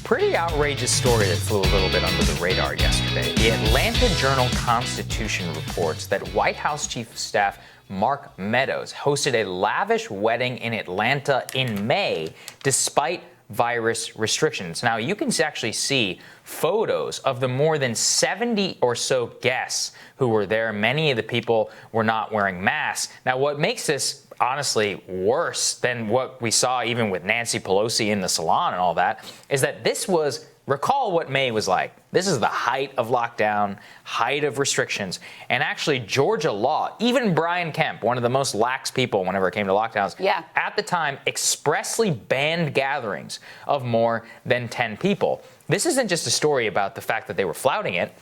Pretty outrageous story that flew a little bit under the radar yesterday. The Atlanta Journal-Constitution reports that White House Chief of Staff Mark Meadows hosted a lavish wedding in Atlanta in May despite virus restrictions. Now, you can actually see photos of the more than 70 or so guests who were there. Many of the people were not wearing masks. Now, what makes this honestly worse than what we saw even with Nancy Pelosi in the salon and all that is that this was, recall what May was like. This is the height of lockdown, height of restrictions. And actually, Georgia law, even Brian Kemp, one of the most lax people whenever it came to lockdowns, at the time expressly banned gatherings of more than 10 people. This isn't just a story about the fact that they were flouting it.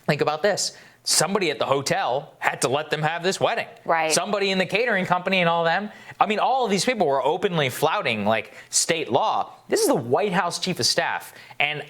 Think about this. Somebody at the hotel had to let them have this wedding. Right. Somebody in the catering company and all them. I mean, all of these people were openly flouting like state law. This is the White House Chief of Staff. And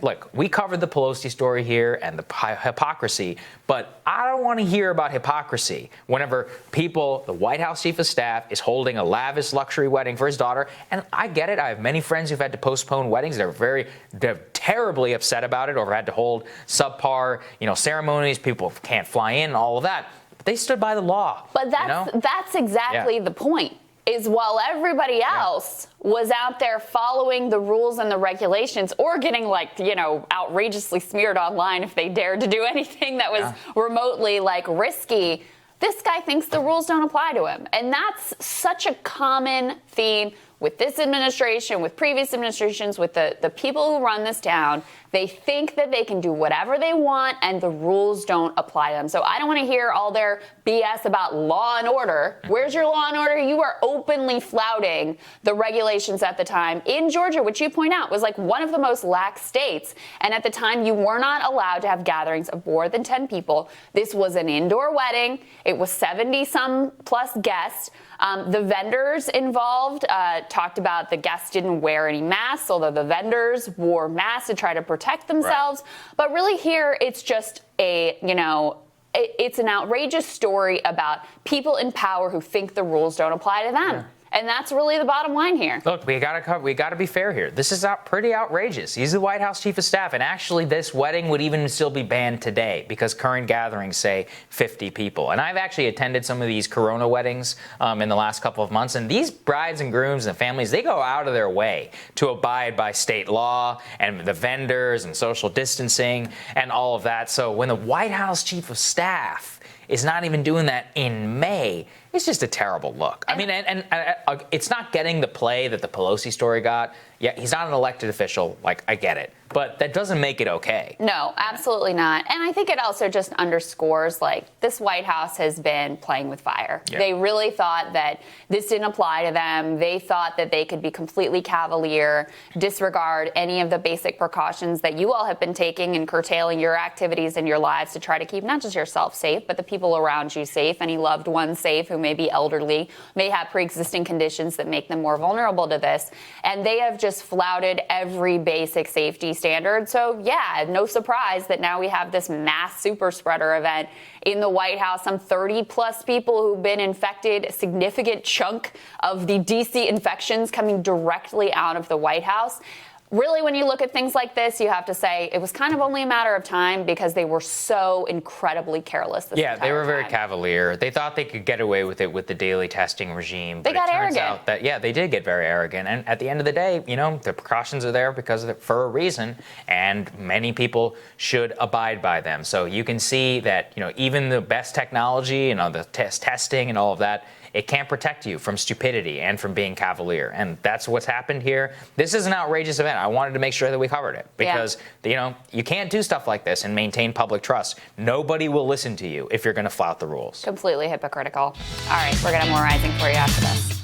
look, we covered the Pelosi story here and the hypocrisy, but I don't want to hear about hypocrisy whenever the White House Chief of Staff is holding a lavish luxury wedding for his daughter. And I get it. I have many friends who've had to postpone weddings. They're terribly upset about it or had to hold subpar, ceremonies. People can't fly in, all of that. But they stood by the law. But that's exactly the point. Is while everybody else was out there following the rules and the regulations or getting outrageously smeared online if they dared to do anything that was remotely risky, this guy thinks the rules don't apply to him. And that's such a common theme with this administration, with previous administrations, with the people who run this town. They think that they can do whatever they want and the rules don't apply to them. So I don't want to hear all their BS about law and order. Where's your law and order? You are openly flouting the regulations at the time in Georgia, which you point out was one of the most lax states. And at the time, you were not allowed to have gatherings of more than 10 people. This was an indoor wedding. It was 70-some plus guests. The vendors involved talked about the guests didn't wear any masks, although the vendors wore masks to try to protect themselves. Right. But really here, it's just it's an outrageous story about people in power who think the rules don't apply to them. Yeah. And that's really the bottom line here. Look, we gotta be fair here. This is pretty outrageous. He's the White House Chief of Staff, and actually this wedding would even still be banned today because current gatherings say 50 people. And I've actually attended some of these Corona weddings in the last couple of months, and these brides and grooms and families, they go out of their way to abide by state law and the vendors and social distancing and all of that. So when the White House Chief of Staff is not even doing that in May, it's just a terrible look. I mean, and it's not getting the play that the Pelosi story got. Yeah, he's not an elected official. I get it. But that doesn't make it okay. No, absolutely not. And I think it also just underscores, this White House has been playing with fire. Yeah. They really thought that this didn't apply to them. They thought that they could be completely cavalier, disregard any of the basic precautions that you all have been taking and curtailing your activities in your lives to try to keep not just yourself safe, but the people around you safe, any loved ones safe who may be elderly, may have pre-existing conditions that make them more vulnerable to this. And they have just flouted every basic safety standard. So yeah, no surprise that now we have this mass super spreader event in the White House. Some 30 plus people who've been infected, a significant chunk of the DC infections coming directly out of the White House. Really, when you look at things like this, you have to say it was kind of only a matter of time because they were so incredibly careless this entire time. Yeah, they were very cavalier. They thought they could get away with it with the daily testing regime. They got arrogant. Out that, they did get very arrogant. And at the end of the day, the precautions are there for a reason, and many people should abide by them. So you can see that, even the best technology and the testing and all of that, it can't protect you from stupidity and from being cavalier. And that's what's happened here. This is an outrageous event. I wanted to make sure that we covered it because, you can't do stuff like this and maintain public trust. Nobody will listen to you if you're going to flout the rules. Completely hypocritical. All right, we're going to have more Rising for you after this.